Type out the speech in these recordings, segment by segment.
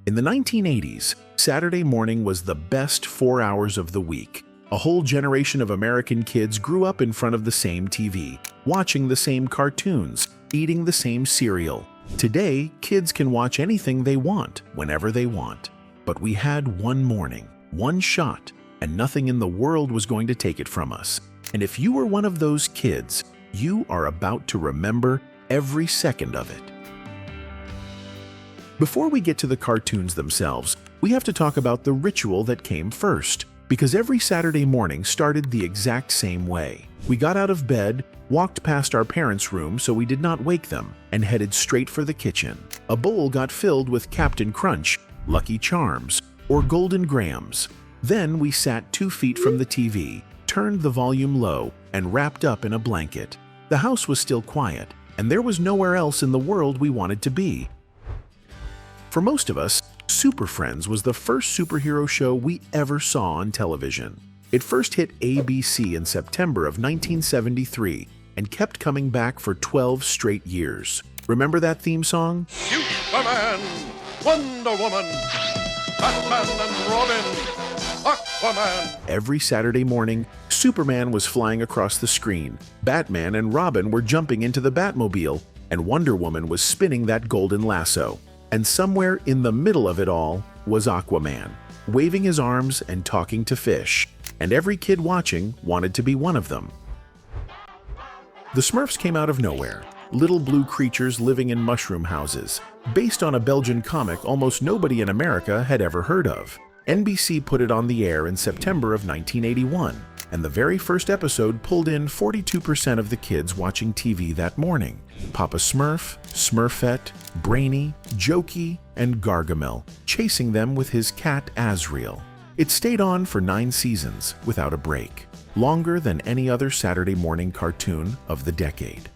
In the 1980s, Saturday morning was the best 4 hours of the week. A whole generation of American kids grew up in front of the same TV, watching the same cartoons, eating the same cereal. Today, kids can watch anything they want, whenever they want. But we had one morning, one shot, and nothing in the world was going to take it from us. And if you were one of those kids, you are about to remember every second of it. Before we get to the cartoons themselves, we have to talk about the ritual that came first, because every Saturday morning started the exact same way. We got out of bed, walked past our parents' room so we did not wake them, and headed straight for the kitchen. A bowl got filled with Captain Crunch, Lucky Charms, or Golden Grahams. Then we sat 2 feet from the TV, turned the volume low, and wrapped up in a blanket. The house was still quiet, and there was nowhere else in the world we wanted to be. For most of us, Super Friends was the first superhero show we ever saw on television. It first hit ABC in September of 1973 and kept coming back for 12 straight years. Remember that theme song? Superman, Wonder Woman, Batman and Robin, Aquaman. Every Saturday morning, Superman was flying across the screen, Batman and Robin were jumping into the Batmobile, and Wonder Woman was spinning that golden lasso. And somewhere in the middle of it all was Aquaman, waving his arms and talking to fish. And every kid watching wanted to be one of them. The Smurfs came out of nowhere, little blue creatures living in mushroom houses, based on a Belgian comic almost nobody in America had ever heard of. NBC put it on the air in September of 1981, and the very first episode pulled in 42% of the kids watching TV that morning. Papa Smurf, Smurfette, Brainy, Jokey, and Gargamel, chasing them with his cat Azrael. It stayed on for 9 seasons without a break, longer than any other Saturday morning cartoon of the decade.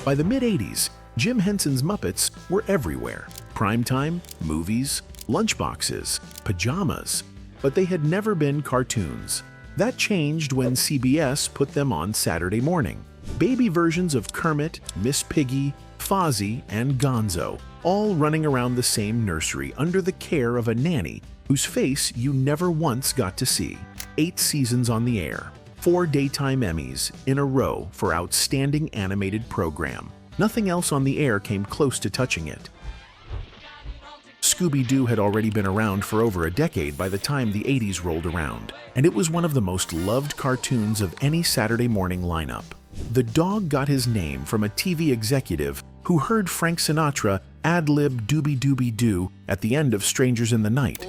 By the mid-80s, Jim Henson's Muppets were everywhere. Primetime, movies, lunchboxes, pajamas. But they had never been cartoons. That changed when CBS put them on Saturday morning. Baby versions of Kermit, Miss Piggy, Fozzie, and Gonzo, all running around the same nursery under the care of a nanny whose face you never once got to see. 8 seasons on the air. 4 daytime Emmys in a row for Outstanding Animated Program. Nothing else on the air came close to touching it. Scooby-Doo had already been around for over a decade by the time the 80s rolled around, and it was one of the most loved cartoons of any Saturday morning lineup. The dog got his name from a TV executive who heard Frank Sinatra ad-lib Dooby-Dooby-Doo at the end of Strangers in the Night.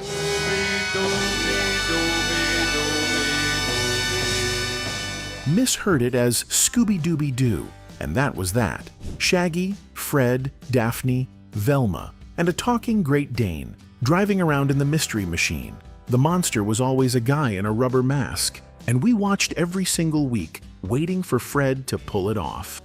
Misheard it as Scooby-Dooby-Doo, and that was that. Shaggy, Fred, Daphne, Velma, and a talking Great Dane, driving around in the Mystery Machine. The monster was always a guy in a rubber mask, and we watched every single week, waiting for Fred to pull it off.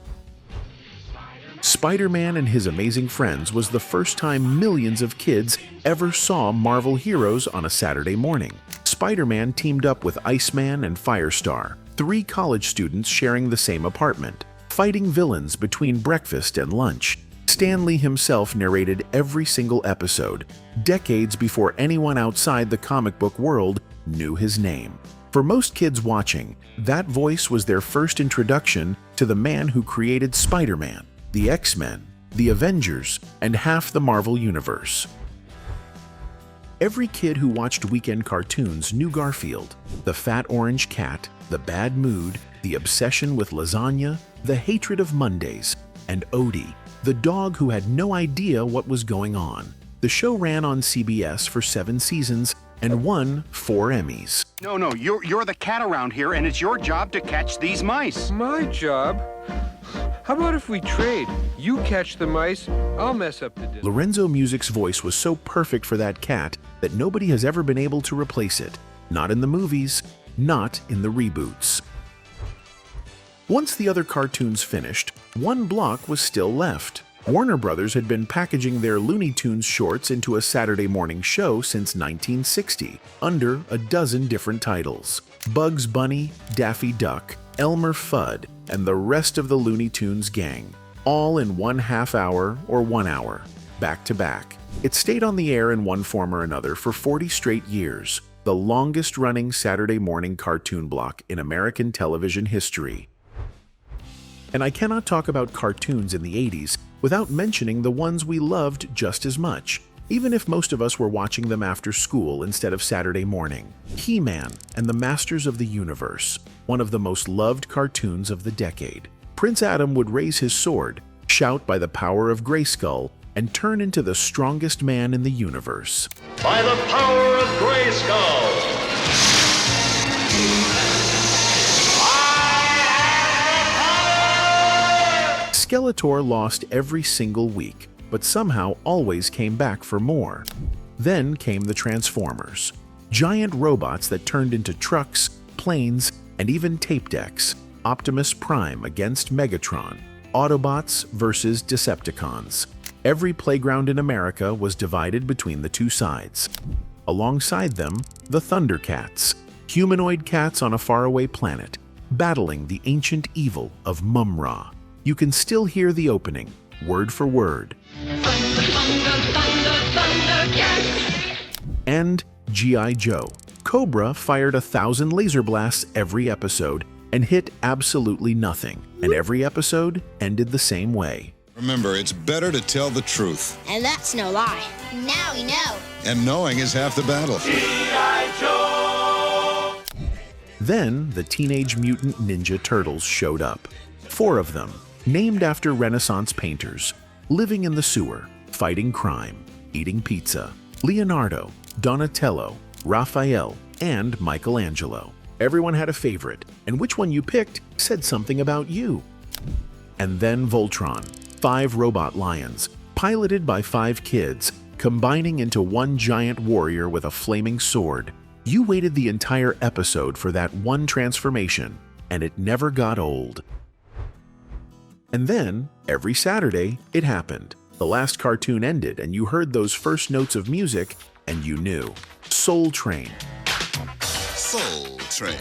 Spider-Man and His Amazing Friends was the first time millions of kids ever saw Marvel heroes on a Saturday morning. Spider-Man teamed up with Iceman and Firestar, 3 college students sharing the same apartment, fighting villains between breakfast and lunch. Stan Lee himself narrated every single episode, decades before anyone outside the comic book world knew his name. For most kids watching, that voice was their first introduction to the man who created Spider-Man, the X-Men, the Avengers, and half the Marvel Universe. Every kid who watched weekend cartoons knew Garfield, the fat orange cat, the bad mood, the obsession with lasagna, the hatred of Mondays, and Odie, the dog who had no idea what was going on. The show ran on CBS for 7 seasons and won 4 Emmys. No, you're the cat around here, and it's your job to catch these mice. My job? How about if we trade? You catch the mice, I'll mess up the dinner. Lorenzo Music's voice was so perfect for that cat that nobody has ever been able to replace it. Not in the movies, not in the reboots. Once the other cartoons finished, one block was still left. Warner Brothers had been packaging their Looney Tunes shorts into a Saturday morning show since 1960, under a dozen different titles: Bugs Bunny, Daffy Duck, Elmer Fudd, and the rest of the Looney Tunes gang, all in 1/2 hour or 1 hour, back to back. It stayed on the air in one form or another for 40 straight years, the longest-running Saturday morning cartoon block in American television history. And I cannot talk about cartoons in the 80s without mentioning the ones we loved just as much, even if most of us were watching them after school instead of Saturday morning. He-Man and the Masters of the Universe, one of the most loved cartoons of the decade. Prince Adam would raise his sword, shout by the power of Grayskull, and turn into the strongest man in the universe. By the power of Grayskull! Skeletor lost every single week, but somehow always came back for more. Then came the Transformers, giant robots that turned into trucks, planes, and even tape decks. Optimus Prime against Megatron, Autobots versus Decepticons. Every playground in America was divided between the two sides. Alongside them, the Thundercats, humanoid cats on a faraway planet, battling the ancient evil of Mum-Ra. You can still hear the opening, word for word. Thunder, thunder, thunder, Thundercats! And G.I. Joe. Cobra fired 1,000 laser blasts every episode and hit absolutely nothing, and every episode ended the same way. Remember, it's better to tell the truth. And that's no lie. Now we know. And knowing is half the battle. G.I. Joe! Then the Teenage Mutant Ninja Turtles showed up. 4 of them, named after Renaissance painters, living in the sewer, fighting crime, eating pizza. Leonardo, Donatello, Raphael, and Michelangelo. Everyone had a favorite, and which one you picked said something about you. And then Voltron, 5 robot lions, piloted by 5 kids, combining into one giant warrior with a flaming sword. You waited the entire episode for that one transformation, and it never got old. And then, every Saturday, it happened. The last cartoon ended, and you heard those first notes of music, and you knew. Soul Train. Soul Train.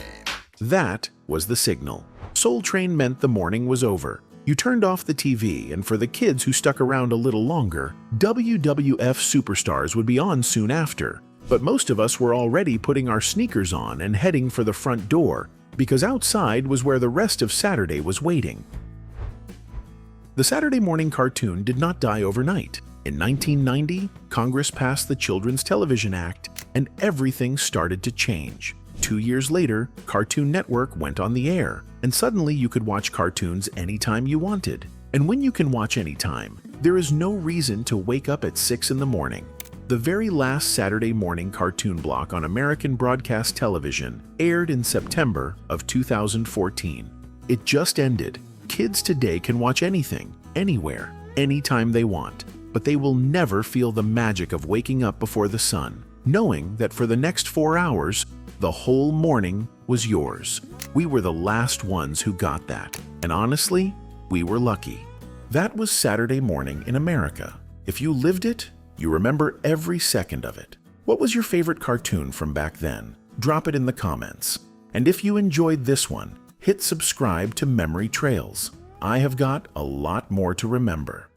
That was the signal. Soul Train meant the morning was over. You turned off the TV, and for the kids who stuck around a little longer, WWF Superstars would be on soon after. But most of us were already putting our sneakers on and heading for the front door, because outside was where the rest of Saturday was waiting. The Saturday morning cartoon did not die overnight. In 1990, Congress passed the Children's Television Act, and everything started to change. 2 years later, Cartoon Network went on the air, and suddenly you could watch cartoons anytime you wanted. And when you can watch anytime, there is no reason to wake up at 6 in the morning. The very last Saturday morning cartoon block on American broadcast television aired in September of 2014. It just ended. Kids today can watch anything, anywhere, anytime they want, but they will never feel the magic of waking up before the sun, knowing that for the next 4 hours, the whole morning was yours. We were the last ones who got that, and honestly, we were lucky. That was Saturday morning in America. If you lived it, you remember every second of it. What was your favorite cartoon from back then? Drop it in the comments. And if you enjoyed this one, hit subscribe to Memory Trails. I have got a lot more to remember.